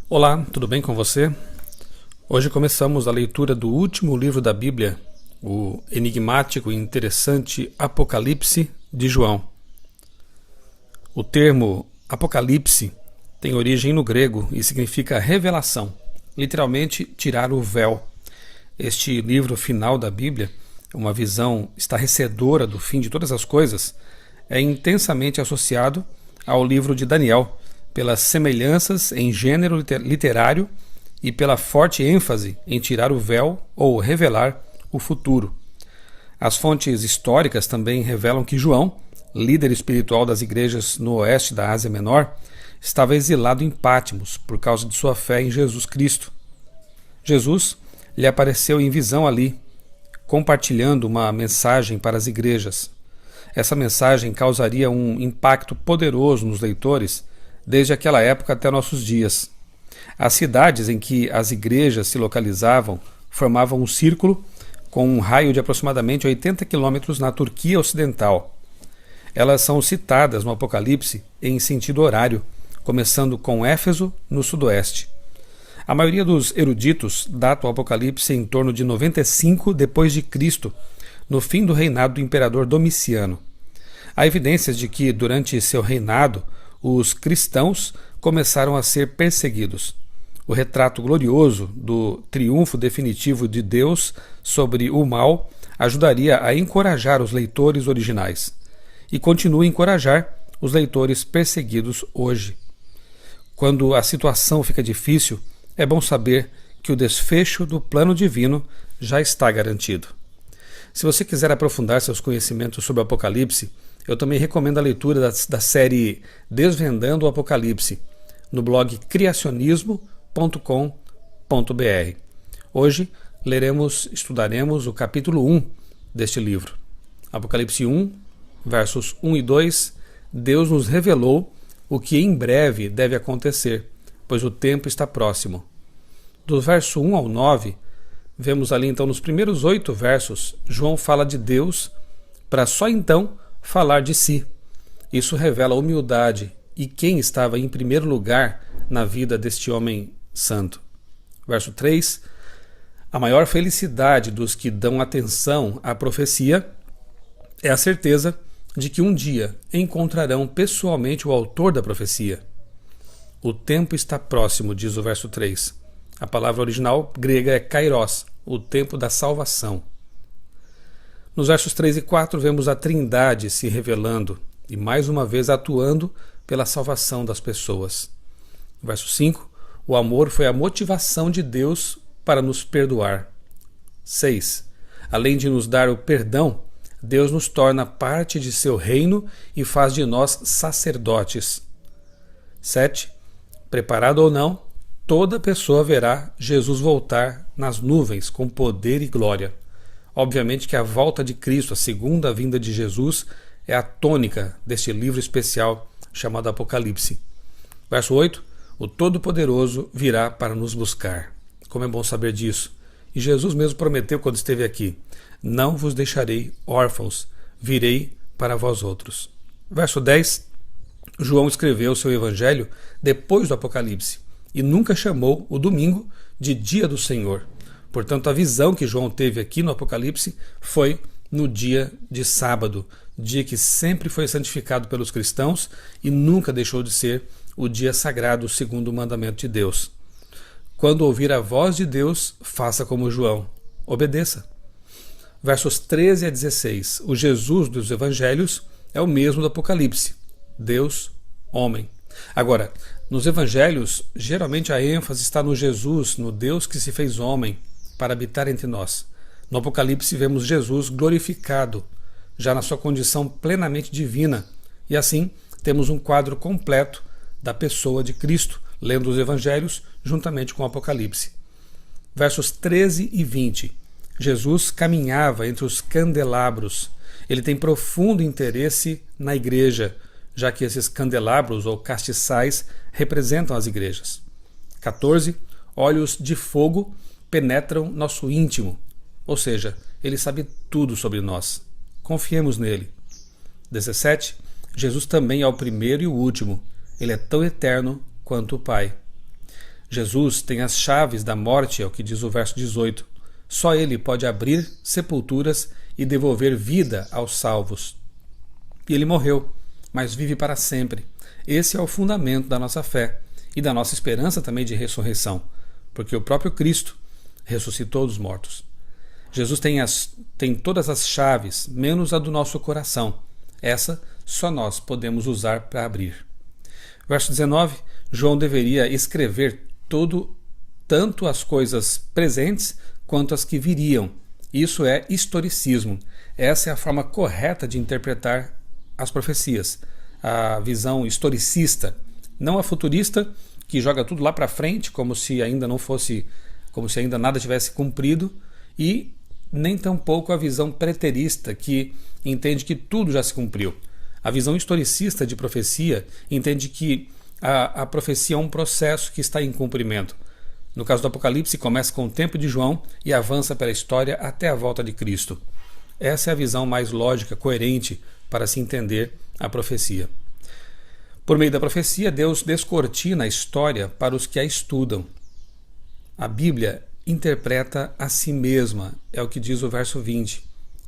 Olá, tudo bem com você? Hoje começamos a leitura do último livro da Bíblia, o enigmático e interessante Apocalipse de João. O termo Apocalipse tem origem no grego e significa revelação, literalmente tirar o véu. Este livro final da Bíblia, uma visão estarrecedora do fim de todas as coisas, é intensamente associado ao livro de Daniel, pelas semelhanças em gênero literário e pela forte ênfase em tirar o véu ou revelar o futuro. As fontes históricas também revelam que João, líder espiritual das igrejas no oeste da Ásia Menor, estava exilado em Patmos por causa de sua fé em Jesus Cristo. Jesus lhe apareceu em visão ali, compartilhando uma mensagem para as igrejas. Essa mensagem causaria um impacto poderoso nos leitores desde aquela época até nossos dias. As cidades em que as igrejas se localizavam formavam um círculo com um raio de aproximadamente 80 quilômetros na Turquia Ocidental. Elas são citadas no Apocalipse em sentido horário, começando com Éfeso, no sudoeste. A maioria dos eruditos data o Apocalipse em torno de 95 d.C., no fim do reinado do imperador Domiciano. Há evidências de que, durante seu reinado, os cristãos começaram a ser perseguidos. O retrato glorioso do triunfo definitivo de Deus sobre o mal ajudaria a encorajar os leitores originais e continua a encorajar os leitores perseguidos hoje. Quando a situação fica difícil, é bom saber que o desfecho do plano divino já está garantido. Se você quiser aprofundar seus conhecimentos sobre o Apocalipse, eu também recomendo a leitura da série Desvendando o Apocalipse, no blog criacionismo.com.br. Hoje estudaremos o capítulo 1 deste livro. Apocalipse 1, versos 1 e 2, Deus nos revelou o que em breve deve acontecer, pois o tempo está próximo. Do verso 1 ao 9, vemos ali então nos primeiros 8 versos, João fala de Deus para só então falar de si. Isso revela a humildade e quem estava em primeiro lugar na vida deste homem santo. Verso 3. A maior felicidade dos que dão atenção à profecia é a certeza de que um dia encontrarão pessoalmente o autor da profecia. O tempo está próximo, diz o verso 3. A palavra original grega é kairos, o tempo da salvação. Nos versos 3 e 4 vemos a Trindade se revelando e mais uma vez atuando pela salvação das pessoas. No verso 5, o amor foi a motivação de Deus para nos perdoar. 6. Além de nos dar o perdão, Deus nos torna parte de seu reino e faz de nós sacerdotes. 7. Preparado ou não, toda pessoa verá Jesus voltar nas nuvens com poder e glória. Obviamente que a volta de Cristo, a segunda vinda de Jesus, é a tônica deste livro especial chamado Apocalipse. Verso 8. O Todo-Poderoso virá para nos buscar. Como é bom saber disso. E Jesus mesmo prometeu quando esteve aqui: não vos deixarei órfãos, virei para vós outros. Verso 10. João escreveu seu evangelho depois do Apocalipse e nunca chamou o domingo de dia do Senhor. Portanto, a visão que João teve aqui no Apocalipse foi no dia de sábado, dia que sempre foi santificado pelos cristãos e nunca deixou de ser o dia sagrado segundo o mandamento de Deus. Quando ouvir a voz de Deus, faça como João, obedeça. Versos 13 a 16. O Jesus dos evangelhos é o mesmo do Apocalipse. Deus, homem. Agora, nos evangelhos, geralmente a ênfase está no Jesus, no Deus que se fez homem para habitar entre nós. No Apocalipse vemos Jesus glorificado, já na sua condição plenamente divina, e assim temos um quadro completo da pessoa de Cristo, lendo os evangelhos juntamente com o Apocalipse. Versos 13 e 20. Jesus caminhava entre os candelabros. Ele tem profundo interesse na igreja, já que esses candelabros ou castiçais representam as igrejas. 14. Olhos de fogo penetram nosso íntimo, ou seja, ele sabe tudo sobre nós. Confiemos nele. 17. Jesus também é o primeiro e o último. Ele é tão eterno quanto o Pai. Jesus tem as chaves da morte, é o que diz o verso 18. Só Ele pode abrir sepulturas e devolver vida aos salvos. E Ele morreu, mas vive para sempre. Esse é o fundamento da nossa fé e da nossa esperança também de ressurreição, porque o próprio Cristo ressuscitou dos mortos. Jesus tem todas as chaves, menos a do nosso coração. Essa só nós podemos usar para abrir. Verso 19, João deveria escrever tanto as coisas presentes quanto as que viriam. Isso é historicismo. Essa é a forma correta de interpretar as profecias. A visão historicista, não a futurista, que joga tudo lá para frente, como se ainda nada tivesse cumprido, e nem tampouco a visão preterista, que entende que tudo já se cumpriu. A visão historicista de profecia entende que a profecia é um processo que está em cumprimento. No caso do Apocalipse, começa com o tempo de João e avança pela história até a volta de Cristo. Essa é a visão mais lógica, coerente, para se entender a profecia. Por meio da profecia, Deus descortina a história para os que a estudam. A Bíblia interpreta a si mesma, é o que diz o verso 20.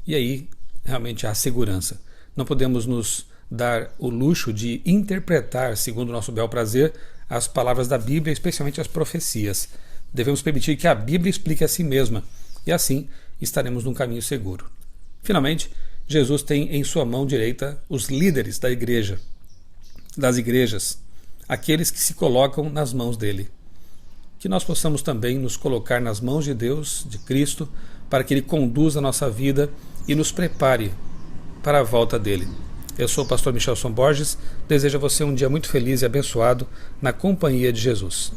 E aí, realmente, há segurança. Não podemos nos dar o luxo de interpretar, segundo o nosso bel prazer, as palavras da Bíblia, especialmente as profecias. Devemos permitir que a Bíblia explique a si mesma, e assim estaremos num caminho seguro. Finalmente, Jesus tem em sua mão direita os líderes das igrejas, aqueles que se colocam nas mãos dele. Que nós possamos também nos colocar nas mãos de Deus, de Cristo, para que Ele conduza a nossa vida e nos prepare para a volta dele. Eu sou o pastor Michelson Borges, desejo a você um dia muito feliz e abençoado na companhia de Jesus.